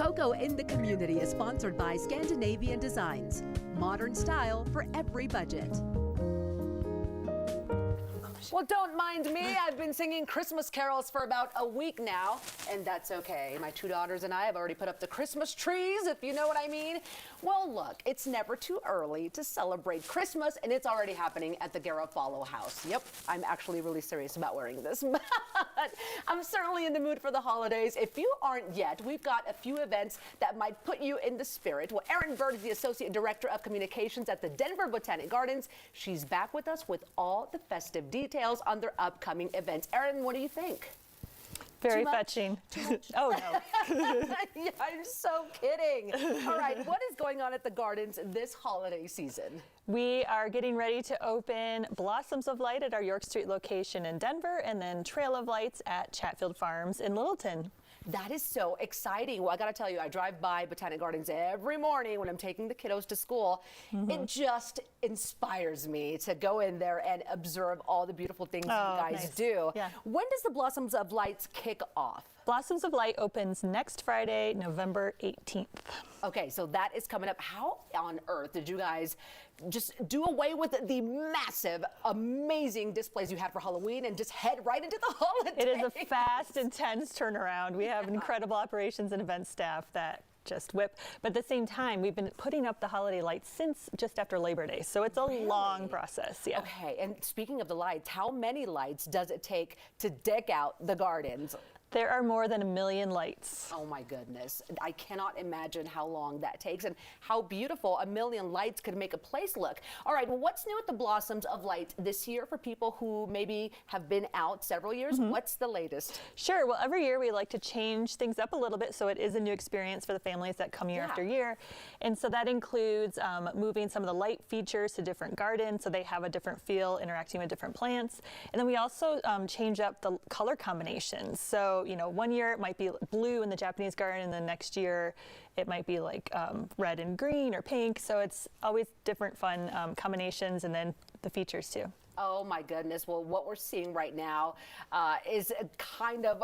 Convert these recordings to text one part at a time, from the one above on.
Cocoa in the Community is sponsored by Scandinavian Designs. Modern style for every budget. Well, don't mind me. I've been singing Christmas carols for about a week now, and that's okay. My two daughters and I have already put up the Christmas trees, if you know what I mean. Well, look, it's never too early to celebrate Christmas, and it's already happening at the Garofalo house. Yep, I'm actually really serious about wearing this, but I'm certainly in the mood for the holidays. If you aren't yet, we've got a few events that might put you in the spirit. Well, Erin Bird is the Associate Director of Communications at the Denver Botanic Gardens. She's back with us with all the festive details on their upcoming events. Erin, what do you think? Very fetching. Oh, no. Yeah, I'm so kidding. All right, what is going on at the Gardens this holiday season? We are getting ready to open Blossoms of Light at our York Street location in Denver, and then Trail of Lights at Chatfield Farms in Littleton. That is so exciting. Well, I got to tell you, I drive by Botanic Gardens every morning when I'm taking the kiddos to school. It just inspires me to go in there and observe all the beautiful things you guys do. Yeah. When does the Blossoms of Lights kick off? Blossoms of Light opens next Friday, November 18th. Okay, so that is coming up. How on earth did you guys just do away with the massive, amazing displays you had for Halloween and just head right into the holidays? It is a fast, intense turnaround. We have incredible operations and event staff that just whip. But at the same time, we've been putting up the holiday lights since just after Labor Day. So it's a long process. Yeah. Okay, and speaking of the lights, how many lights does it take to deck out the gardens? There are more than 1 million lights. Oh my goodness. I cannot imagine how long that takes and how beautiful 1 million lights could make a place look. All right, well, what's new at the Blossoms of Light this year for people who maybe have been out several years? What's the latest? Sure. Well, every year we like to change things up a little bit so it is a new experience for the families that come year after year. And so that includes moving some of the light features to different gardens so they have a different feel interacting with different plants. And then we also change up the color combinations. So you know, one year it might be blue in the Japanese garden, and the next year it might be like red and green or pink. So it's always different fun combinations, and then the features too. Oh my goodness. Well, what we're seeing right now is a kind of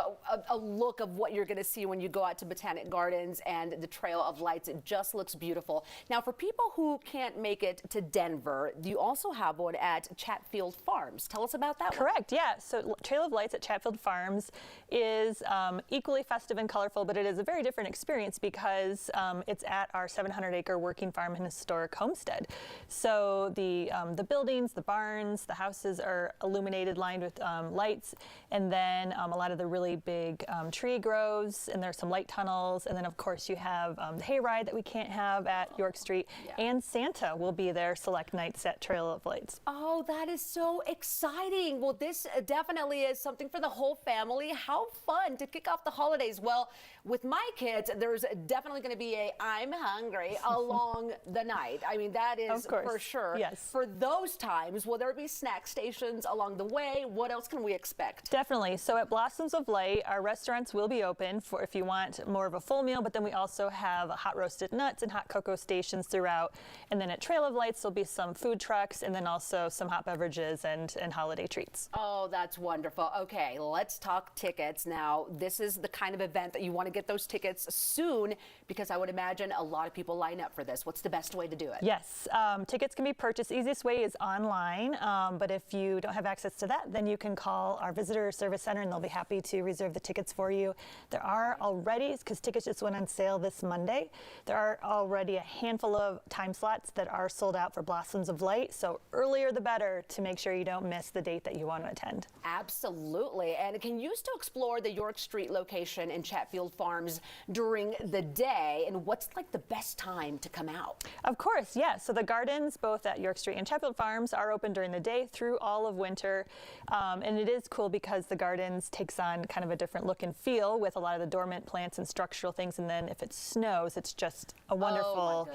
a look of what you're going to see when you go out to Botanic Gardens and the Trail of Lights. It just looks beautiful. Now, for people who can't make it to Denver, you also have one at Chatfield Farms. Tell us about that. Correct. Yeah. So Trail of Lights at Chatfield Farms is equally festive and colorful, but it is a very different experience because it's at our 700-acre working farm and historic homestead. So the buildings, the barns, the houses are illuminated, lined with lights, and then a lot of the really big tree groves, and there's some light tunnels, and then of course you have the hayride that we can't have at York Street, and Santa will be there select nights at Trail of Lights. Oh, that is so exciting. Well, this definitely is something for the whole family. How fun to kick off the holidays. Well, with my kids, there's definitely going to be a I'm hungry along the night. I mean, that is for sure. Yes. For those times, will there be snack stations along the way? What else can we expect? Definitely. So at Blossoms of Light, our restaurants will be open for if you want more of a full meal, but then we also have hot roasted nuts and hot cocoa stations throughout. And then at Trail of Lights, there'll be some food trucks and then also some hot beverages and holiday treats. Oh, that's wonderful. Okay, let's talk tickets. Now, this is the kind of event that you want to get those tickets soon because I would imagine a lot of people line up for this. What's the best way to do it? Yes, tickets can be purchased. Easiest way is online. But if you don't have access to that, then you can call our visitor service center and they'll be happy to reserve the tickets for you. There are already, because tickets just went on sale this Monday, there are already a handful of time slots that are sold out for Blossoms of Light. So earlier the better to make sure you don't miss the date that you want to attend. Absolutely. And can you still explore the York Street location in Chatfield Farms during the day? And what's like the best time to come out? Of course, yeah. So the gardens, both at York Street and Chatfield Farms, are open during the day through all of winter. And it is cool because the gardens takes on kind of a different look and feel with a lot of the dormant plants and structural things. And then if it snows, it's just a wonderful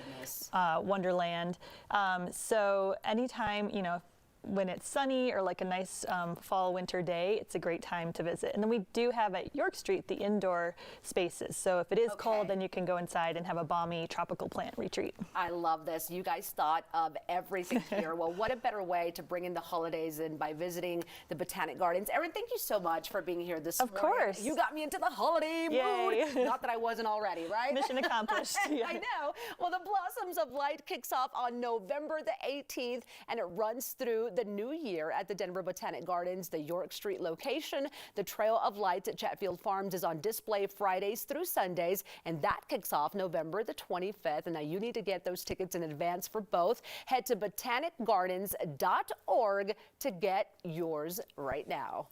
wonderland. So anytime, you know, when it's sunny or like a nice fall winter day, it's a great time to visit. And then we do have at York Street the indoor spaces. So if it is cold, then you can go inside and have a balmy tropical plant retreat. I love this. You guys thought of everything here. Well, what a better way to bring in the holidays than by visiting the Botanic Gardens. Erin, thank you so much for being here this morning. Of course. You got me into the holiday Yay. mood. Not that I wasn't already, right? Mission accomplished. Yeah. I know. Well, the Blossoms of Light kicks off on November the 18th, and it runs through the new year at the Denver Botanic Gardens, the York Street location. The Trail of Lights at Chatfield Farms is on display Fridays through Sundays, and that kicks off November the 25th. And now you need to get those tickets in advance for both. Head to botanicgardens.org to get yours right now.